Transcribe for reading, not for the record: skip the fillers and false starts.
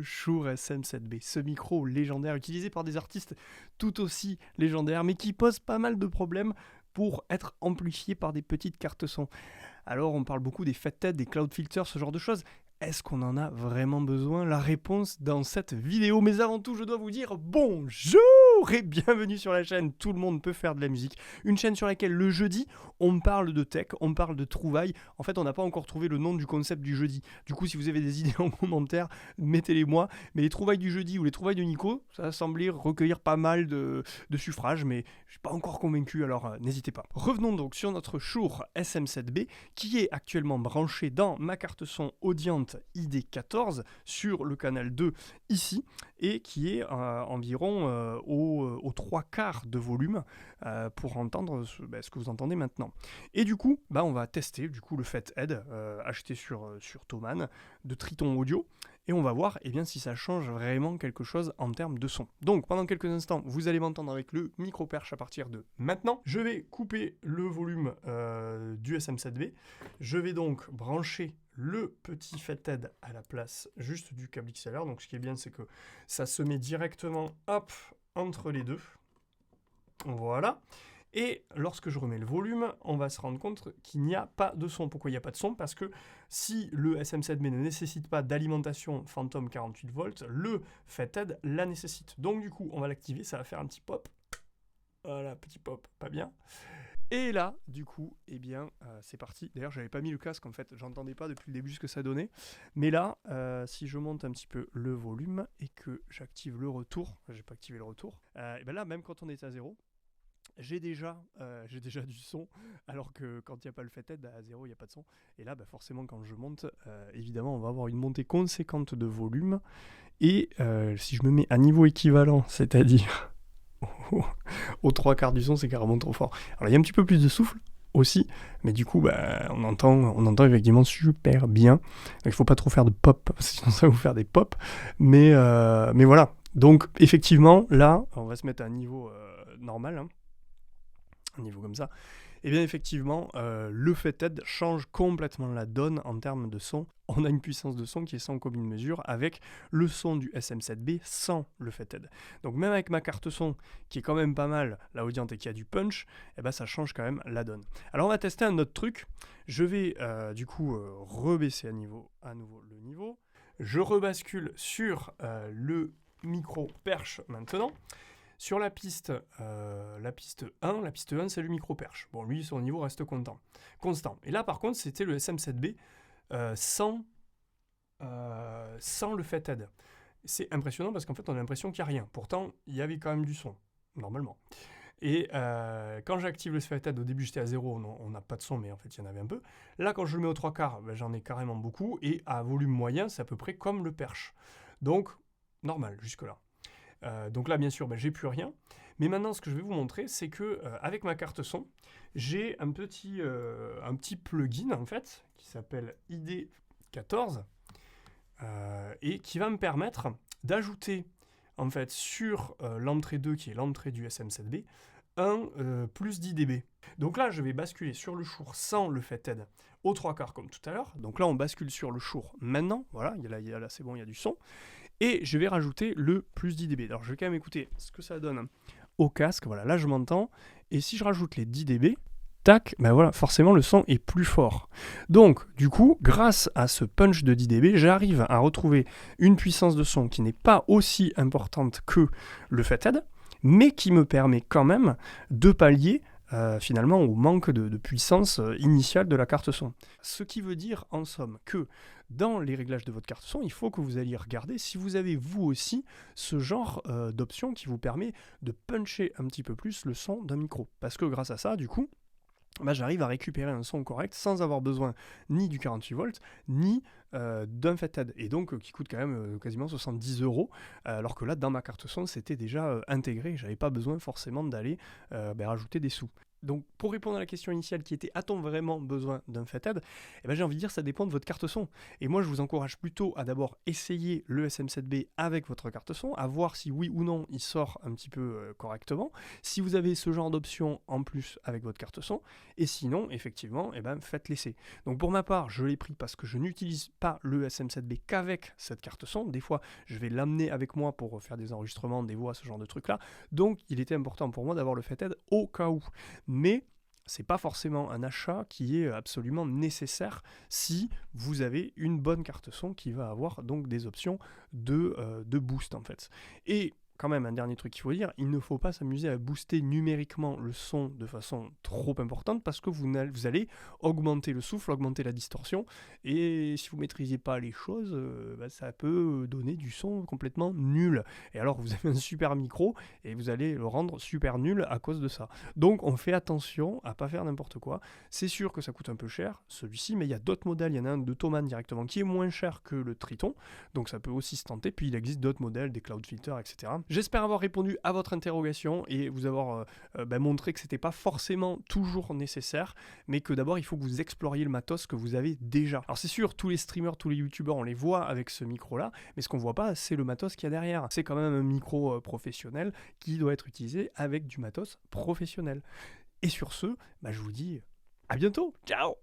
le Shure SM7B, ce micro légendaire utilisé par des artistes tout aussi légendaires, mais qui pose pas mal de problèmes pour être amplifié par des petites cartes son. Alors on parle beaucoup des FetTed, des Cloud Filters, ce genre de choses. Est-ce qu'on en a vraiment besoin? La réponse dans cette vidéo. Mais avant tout, je dois vous dire bonjour et bienvenue sur la chaîne Tout le monde peut faire de la musique. Une chaîne sur laquelle le jeudi, on parle de tech, on parle de trouvailles. En fait, on n'a pas encore trouvé le nom du concept du jeudi. Du coup, si vous avez des idées en commentaire, mettez-les moi. Mais les trouvailles du jeudi ou les trouvailles de Nico, ça a semblé recueillir pas mal de suffrages, mais je ne suis pas encore convaincu, alors n'hésitez pas. Revenons donc sur notre Shure SM7B qui est actuellement branché dans ma carte son Audient ID14 sur le canal 2 ici et qui est environ aux 3/4 de volume pour entendre ce que vous entendez maintenant. Et du coup, on va tester le FetHead acheté sur Thomann de Triton Audio et on va voir si ça change vraiment quelque chose en termes de son. Donc pendant quelques instants, vous allez m'entendre avec le micro perche à partir de maintenant. Je vais couper le volume du SM7B. Je vais donc brancher le petit FetHead à la place juste du câble XLR. Donc ce qui est bien, c'est que ça se met directement entre les deux. Voilà. Et lorsque je remets le volume, on va se rendre compte qu'il n'y a pas de son. Pourquoi il n'y a pas de son? Parce que si le SM7B ne nécessite pas d'alimentation Phantom 48 volts, le FetHead la nécessite. Donc du coup, on va l'activer, ça va faire un petit pop. Voilà, petit pop, pas bien. Et là, du coup, c'est parti. D'ailleurs, j'avais pas mis le casque, en fait, j'entendais pas depuis le début ce que ça donnait. Mais là, si je monte un petit peu le volume et que j'active le retour, j'ai pas activé le retour, et là, même quand on est à 0, j'ai déjà du son, alors que quand il n'y a pas le FetHead, à 0, il n'y a pas de son. Et là, forcément, quand je monte, évidemment, on va avoir une montée conséquente de volume. Et si je me mets à niveau équivalent, c'est-à-dire aux 3/4 du son, c'est carrément trop fort. Alors il y a un petit peu plus de souffle aussi, mais du coup on entend effectivement super bien. Donc, il ne faut pas trop faire de pop, sinon ça va vous faire des pop. Mais voilà. Donc effectivement, là, on va se mettre à un niveau normal, un niveau comme ça. Et bien effectivement, le FetHead change complètement la donne en termes de son. On a une puissance de son qui est sans commune mesure avec le son du SM7B sans le FetHead. Donc même avec ma carte son, qui est quand même pas mal, la Audient et qui a du punch, ça change quand même la donne. Alors on va tester un autre truc. Je vais rebaisser à nouveau le niveau. Je rebascule sur le micro perche maintenant. Sur la piste 1, c'est le micro perche. Bon, lui, son niveau reste constant. Et là, par contre, c'était le SM7B sans le FetHead. C'est impressionnant parce qu'en fait, on a l'impression qu'il n'y a rien. Pourtant, il y avait quand même du son, normalement. Et quand j'active le FetHead, au début, j'étais à 0, on n'a pas de son, mais en fait, il y en avait un peu. Là, quand je le mets aux 3/4, j'en ai carrément beaucoup. Et à volume moyen, c'est à peu près comme le perche. Donc, normal, jusque-là. Donc là, bien sûr, j'ai plus rien. Mais maintenant, ce que je vais vous montrer, c'est que avec ma carte son, j'ai un petit plugin en fait qui s'appelle ID14 et qui va me permettre d'ajouter en fait sur l'entrée 2, qui est l'entrée du SM7B, un plus 10 dB. Donc là, je vais basculer sur le Shure sans le FetHead aux 3/4 comme tout à l'heure. Donc là, on bascule sur le Shure maintenant. Voilà, là c'est bon, il y a du son. Et je vais rajouter le plus 10 dB. Alors je vais quand même écouter ce que ça donne au casque. Voilà, là je m'entends. Et si je rajoute les 10 dB, tac, voilà, forcément le son est plus fort. Donc du coup, grâce à ce punch de 10 dB, j'arrive à retrouver une puissance de son qui n'est pas aussi importante que le FetHead, mais qui me permet quand même de pallier finalement au manque de puissance initiale de la carte son. Ce qui veut dire en somme que dans les réglages de votre carte son, il faut que vous alliez regarder si vous avez vous aussi ce genre d'option qui vous permet de puncher un petit peu plus le son d'un micro. Parce que grâce à ça, du coup, j'arrive à récupérer un son correct sans avoir besoin ni du 48 volts, ni d'un FetHead. Et donc, qui coûte quand même quasiment 70 €, alors que là, dans ma carte son, c'était déjà intégré. J'avais pas besoin forcément d'aller rajouter des sous. Donc pour répondre à la question initiale qui était a-t-on vraiment besoin d'un Fathead, eh ben, j'ai envie de dire ça dépend de votre carte son. Et moi je vous encourage plutôt à d'abord essayer le SM7B avec votre carte son, à voir si oui ou non il sort un petit peu correctement, si vous avez ce genre d'option en plus avec votre carte son, et sinon effectivement eh ben, faites l'essai. Donc pour ma part je l'ai pris parce que je n'utilise pas le SM7B qu'avec cette carte son, des fois je vais l'amener avec moi pour faire des enregistrements, des voix, ce genre de trucs là, donc il était important pour moi d'avoir le Fathead au cas où. Mais c'est pas forcément un achat qui est absolument nécessaire si vous avez une bonne carte son qui va avoir donc des options de boost en fait. Et quand même un dernier truc qu'il faut dire, il ne faut pas s'amuser à booster numériquement le son de façon trop importante parce que vous allez augmenter le souffle, augmenter la distorsion, et si vous ne maîtrisez pas les choses, ça peut donner du son complètement nul. Et alors vous avez un super micro et vous allez le rendre super nul à cause de ça. Donc on fait attention à pas faire n'importe quoi. C'est sûr que ça coûte un peu cher, celui-ci, mais il y a d'autres modèles. Il y en a un de Thomann directement qui est moins cher que le Triton, donc ça peut aussi se tenter. Puis il existe d'autres modèles, des cloud filters, etc. J'espère avoir répondu à votre interrogation et vous avoir montré que c'était pas forcément toujours nécessaire, mais que d'abord il faut que vous exploriez le matos que vous avez déjà. Alors c'est sûr, tous les streamers, tous les youtubeurs, on les voit avec ce micro-là, mais ce qu'on voit pas, c'est le matos qu'il y a derrière. C'est quand même un micro professionnel qui doit être utilisé avec du matos professionnel. Et sur ce, je vous dis à bientôt. Ciao!